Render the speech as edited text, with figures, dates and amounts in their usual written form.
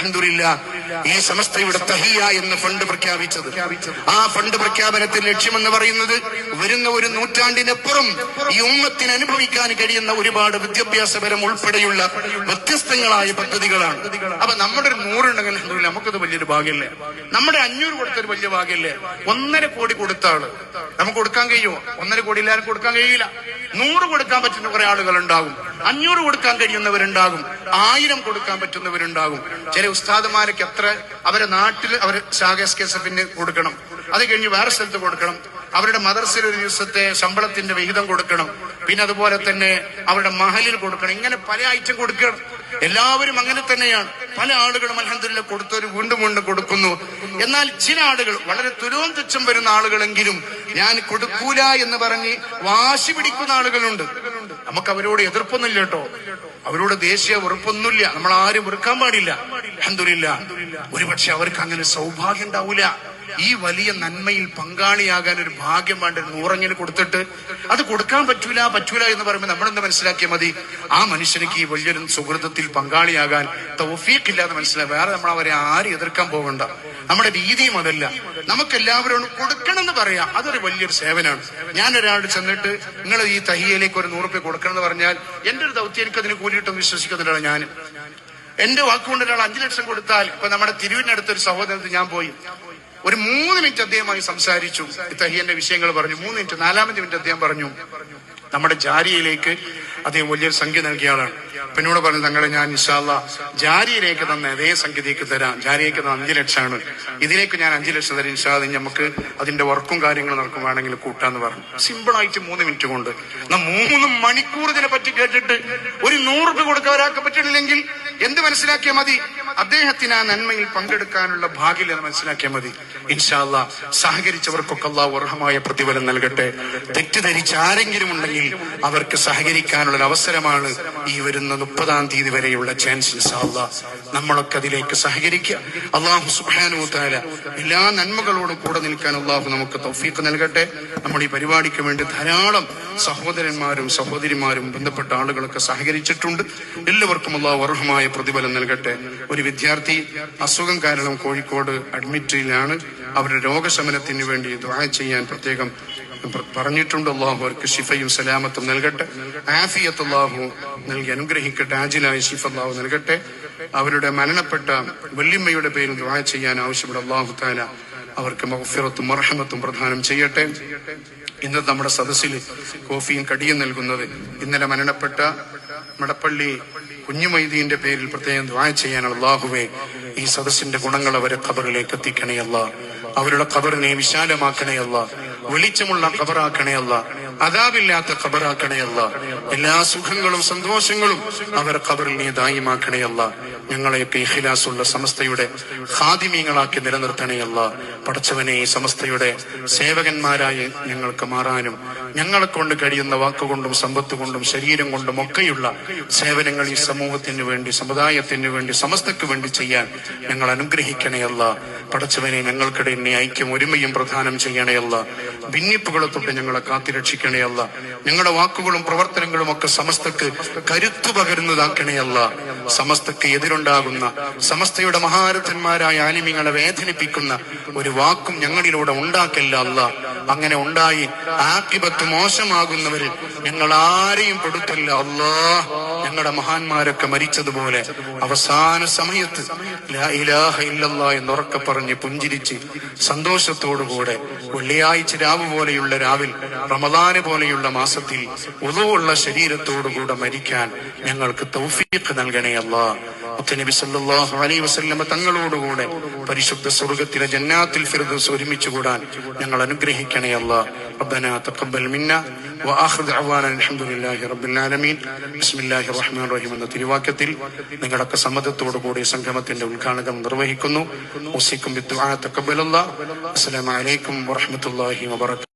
അൽഹംദുലില്ലാഹ് ഈ സമസ്തയുടെ തഹിയ എന്ന ഫണ്ട് പ്രഖ്യാപിച്ചത്. ആ ഫണ്ട് പ്രഖ്യാപനത്തിന്റെ ലക്ഷ്യമെന്ന് പറയുന്നത് വരുന്ന ഒരു നൂറ്റാണ്ടിനപ്പുറം ഈ ഉമ്മത്തിന് അനുഭവിക്കാൻ കഴിയുന്ന ഒരുപാട് വിദ്യാഭ്യാസപരം ഉൾപ്പെടെയുള്ള വ്യത്യസ്തങ്ങളായ പദ്ധതികളാണ്. അപ്പൊ നമ്മുടെ ഒരു 100 ഉണ്ടെങ്കിൽ അൽഹംദുലില്ലാഹ് നമുക്കത് വലിയൊരു ഭാഗ്യല്ലേ. നമ്മുടെ 500 കൊടുത്തൊരു വലിയ ഭാഗ്യല്ലേ. 1.5 കോടി കൊടുത്ത ആള് നമുക്ക് കൊടുക്കാൻ കഴിയുമോ? 1.5 കോടി എല്ലാവരും കൊടുക്കാൻ കഴിയില്ല. 100 കൊടുക്കാൻ പറ്റുന്ന കുറെ ആളുകൾ ഉണ്ടാകും, 500 കൊടുക്കാൻ കഴിയുന്നവരുണ്ടാകും, 1000 കൊടുക്കാൻ പറ്റുന്നവരുണ്ടാകും. ചില ഉസ്താദുമാരൊക്കെ എത്ര അവരെ നാട്ടിൽ അവർ SKSF കൊടുക്കണം, അത് കഴിഞ്ഞ് വേറെ സ്ഥലത്ത് കൊടുക്കണം, അവരുടെ മദർസയിൽ ഒരു ദിവസത്തെ ശമ്പളത്തിന്റെ വിഹിതം കൊടുക്കണം, പിന്നെ അതുപോലെ തന്നെ അവരുടെ മഹലിൽ കൊടുക്കണം, ഇങ്ങനെ പല ഐറ്റം കൊടുക്കണം. എല്ലാവരും അങ്ങനെ തന്നെയാണ്. പല ആളുകളും അൽഹംദുലില്ലാഹ് കൊടുത്തവർ വീണ്ടും വീണ്ടും കൊടുക്കുന്നു. എന്നാൽ ചില ആളുകൾ വളരെ തുലോം തുച്ഛം വരുന്ന ആളുകളെങ്കിലും ഞാൻ കൊടുക്കൂല എന്ന് പറഞ്ഞ് വാശി പിടിക്കുന്ന ആളുകളുണ്ട്. നമുക്ക് അവരോട് എതിർപ്പൊന്നുമില്ല കേട്ടോ, അവരോട് ദേശീയ വെറുപ്പൊന്നുമില്ല, നമ്മൾ ആരും വെറുക്കാൻ പാടില്ല. അൽഹംദുലില്ലാഹ് ഒരുപക്ഷെ അവർക്ക് അങ്ങനെ സൗഭാഗ്യം ഉണ്ടാവൂല. ഈ വലിയ നന്മയിൽ പങ്കാളിയാകാൻ ഒരു ഭാഗ്യം വേണ്ട. 100 കൊടുത്തിട്ട് അത് കൊടുക്കാൻ പറ്റൂല എന്ന് പറയുമ്പോൾ നമ്മളെന്ത് മനസ്സിലാക്കിയാൽ മതി? ആ മനുഷ്യനിക്ക് ഈ വലിയൊരു സുഹൃത്തത്തിൽ പങ്കാളിയാകാൻ തൗഫീഖ് ഇല്ലാന്ന് മനസ്സിലായി. വേറെ നമ്മൾ അവരെ ആരും എതിർക്കാൻ പോകണ്ട. നമ്മുടെ രീതിയും അതല്ല. നമുക്ക് എല്ലാവരോടും കൊടുക്കണം എന്ന് പറയാം, അതൊരു വലിയൊരു സേവനമാണ്. ഞാൻ ഒരാൾ ചെന്നിട്ട് നിങ്ങൾ ഈ തഹിയയിലേക്ക് ഒരു 100 രൂപ കൊടുക്കണം എന്ന് പറഞ്ഞാൽ എന്റെ ഒരു ദൗത്യം എനിക്ക് അതിന് കൂലിയിട്ടൊന്നും വിശ്വസിക്കുന്നില്ല. ഞാൻ എന്റെ വാക്കുകൊണ്ട് ഒരാൾ 5 ലക്ഷം കൊടുത്താൽ, ഇപ്പൊ നമ്മുടെ തിരുവിനടുത്തൊരു സഹോദരത്തിൽ ഞാൻ പോയി ഒരു 3 മിനിറ്റ് അദ്ദേഹമായി സംസാരിച്ചു, തഹിയന്റെ വിഷയങ്ങൾ പറഞ്ഞു. 3 മിനിറ്റ്, 4ാമത്തെ മിനിറ്റ് അദ്ദേഹം പറഞ്ഞു നമ്മുടെ ജാരിയയിലേക്ക് അദ്ദേഹം വലിയൊരു സംഖ്യ നൽകിയ ആളാണ്. എന്നോട് പറഞ്ഞു തങ്ങളെ ഞാൻ ഇൻഷാ അല്ലാഹ് ജാരിയയിലേക്ക് തന്ന അതേ സംഖ്യയിലേക്ക് തരാം. ജാരിയയ്ക്ക് 5 ലക്ഷമാണ്, ഇതിലേക്ക് ഞാൻ 5 ലക്ഷം തരാം. ഇൻഷാ അല്ലാഹ് നമുക്ക് അതിന്റെ വർക്കും കാര്യങ്ങളും നടക്കുവാണെങ്കിൽ കൂട്ടാന്ന് പറഞ്ഞു. സിമ്പിൾ ആയിട്ട് 3 മിനിറ്റ് കൊണ്ട്. 3 മണിക്കൂർ ഇതിനെ പറ്റി കേട്ടിട്ട് ഒരു 100 രൂപ കൊടുക്കാൻ ഒരാൾക്ക് പറ്റില്ലെങ്കിൽ എന്ത് മനസ്സിലാക്കിയാൽ മതി? അദ്ദേഹത്തിന് ആ നന്മയിൽ പങ്കെടുക്കാനുള്ള ഭാഗ്യം എന്ന് മനസ്സിലാക്കിയാൽ മതി. ഇൻഷാ അല്ലാഹ് സഹകരിച്ചവർക്കൊക്കെ അല്ലാഹു അർഹമായ പ്രതിഫലം നൽകട്ടെ. തെറ്റിദ്ധരിച്ച ആരെങ്കിലും ഉണ്ടെങ്കിൽ അവർക്ക് സഹകരിക്കാനുള്ള ഒരു അവസരമാണ് ഈ വരുന്ന 30-ാം തീയതി വരെയുള്ള ചാൻസ്. ഇൻഷാ അല്ലാഹ് നമ്മളൊക്കെ അതിലേക്ക് സഹകരിക്കുക. അല്ലാഹു സുബ്ഹാനഹു വ തആല എല്ലാ നന്മകളോടും കൂടെ നിൽക്കാൻ അല്ലാഹു നമുക്ക് തൗഫീഖ് നൽകട്ടെ. നമ്മുടെ ഈ പരിപാടിക്ക് വേണ്ടി ധാരാളം സഹോദരന്മാരും സഹോദരിമാരും ബന്ധപ്പെട്ട ആളുകളൊക്കെ സഹകരിച്ചിട്ടുണ്ട്. എല്ലാവർക്കും അല്ലാഹു അർഹമായ പ്രതിഫലം നൽകട്ടെ. ഒരു വിദ്യാർത്ഥി അസുഖം കാരണം കോഴിക്കോട് അഡ്മിറ്റിലാണ്. അവരുടെ രോഗശമനത്തിന് വേണ്ടി ദുആ ചെയ്യാൻ പ്രത്യേകം പറഞ്ഞിട്ടുണ്ട്. അല്ലാഹു അവർക്ക് ശിഫയും സലാമത്തും നൽകട്ടെ. ആഫിയത്ത് അല്ലാഹു നൽകി അനുഗ്രഹിക്കട്ടെ. ആജിലായ ശിഫ അല്ലാഹു നൽകട്ടെ. അവരുടെ മരണപ്പെട്ട വല്യമ്മയുടെ പേരിൽ ദുആ ചെയ്യാൻ ആവശ്യപ്പെട്ട അല്ലാഹു തആല അവർക്ക് മഗ്ഫിറത്തും മർഹമത്തും പ്രദാനം ചെയ്യട്ടെ. ഇന്ന് നമ്മുടെ സദസ്സിൽ കോഫിയും കടിയും നൽകുന്നത് ഇന്നലെ മരണപ്പെട്ട മടപ്പള്ളി കുഞ്ഞുമൈദീന്റെ പേരിൽ പ്രത്യേകം ദുആ ചെയ്യാൻ അല്ലാഹുവേ ഈ സദസ്സിന്റെ ഗുണങ്ങൾ അവരെ ഖബറിലേക്ക് എത്തിക്കണേ അല്ലാ. അവരുടെ ഖബറിനെ വിശാലമാക്കണേ അല്ലാ. വെളിച്ചമുള്ള ഖബറാക്കണേ അല്ലാ. അദാബില്ലാത്ത ഖബറാക്കണേ അല്ലാ. എല്ലാ സുഖങ്ങളും സന്തോഷങ്ങളും അവർ ഖബറിൽ നീ ദായിമാക്കണേ അല്ലാ. ഞങ്ങളെയൊക്കെ ഇഖ്ലാസുള്ള സമസ്തയുടെ ഖാദിമീങ്ങളാക്കി നിലനിർത്തണേ അല്ലാ. പടച്ചവനെ ഈ സമസ്തയുടെ സേവകന്മാരായി ഞങ്ങൾക്ക് മാറാനും ഞങ്ങളെ കൊണ്ട് കഴിയുന്ന വാക്കുകൊണ്ടും സമ്പത്ത് കൊണ്ടും ശരീരം കൊണ്ടും ഒക്കെയുള്ള സേവനങ്ങൾ ഈ സമൂഹത്തിന് വേണ്ടി സമുദായത്തിന് വേണ്ടി സമസ്തക്ക് വേണ്ടി ചെയ്യാൻ ഞങ്ങൾ അനുഗ്രഹിക്കണേ അല്ലാ. പടച്ചവനെ ഞങ്ങൾക്കിടയിൽ നീ ഐക്യം ഒരുമയും പ്രദാനം ചെയ്യണേ അല്ലാ. ഭിന്നിപ്പുകളെ തൊട്ട് ഞങ്ങളെ കാത്തിരക്ഷിക്കണേ അല്ലാ. ഞങ്ങളുടെ വാക്കുകളും പ്രവർത്തനങ്ങളും ഒക്കെ സമസ്തക്ക് കരുത്തു പകരുന്നതാക്കണേ അല്ലാ. സമസ്തക്ക് എതിരുണ്ടാകുന്ന സമസ്തയുടെ മഹാരഥന്മാരായ ആലിമീങ്ങളെ വേദനിപ്പിക്കുന്ന ഒരു വാക്കും ഞങ്ങളിലൂടെ ഉണ്ടാക്കല്ല അല്ലാ. അങ്ങനെ ഉണ്ടായി ആഖിബത്ത് മോശമാകുന്നവരിൽ ഞങ്ങൾ ആരെയും പെടുത്തല്ല അല്ലാ. ഞങ്ങളുടെ മഹാന്മാരൊക്കെ മരിച്ചതുപോലെ അവസാന സമയത്ത് ലാ ഇലാഹ ഇല്ലല്ലാഹ് എന്നുറക്കെ പറഞ്ഞ് പുഞ്ചിരിച്ച് സന്തോഷത്തോടുകൂടെ വെള്ളിയാഴ്ച രാവ് പോലെയുള്ള രാവിൽ റമദാന് പോലെയുള്ള മാസത്തിൽ ഉളവുള്ള ശരീരത്തോടുകൂടെ മരിക്കാൻ ഞങ്ങൾക്ക് തൗഫീഖ് നൽകണേ അല്ലാ. മുത്തനബി സല്ലല്ലാഹു അലൈഹി വസല്ലം തങ്ങളോടുകൂടെ പരിശുദ്ധ സ്വർഗ്ഗത്തിലെ ജന്നാത്തിൽ ഫിർദൗസ് ഒരുമിച്ച് കൂടാൻ ഞങ്ങൾ അനുഗ്രഹിക്കണേ അല്ലാ. റബ്ബനാ തഖബ്ബൽ മിന്നാ വആഖിറു ദഅവാനാ അൽഹംദുലില്ലാഹി റബ്ബിൽ ആലമീൻ. ബിസ്മില്ലാഹിർ റഹ്മാനിർ റഹീം എന്ന തിരുവാക്യത്തിൽ നിങ്ങളൊക്കെ സമ്മതത്തോടുകൂടി സംഗമത്തിന്റെ ഉദ്ഘാടനം നിർവഹിക്കുന്നു. ഉസിക്കും ബിദ്ദുആ തഖബ്ബലല്ലാഹ്. അസ്സലാമു അലൈക്കും വറഹ്മത്തുള്ളാഹി വബറകാതുഹു.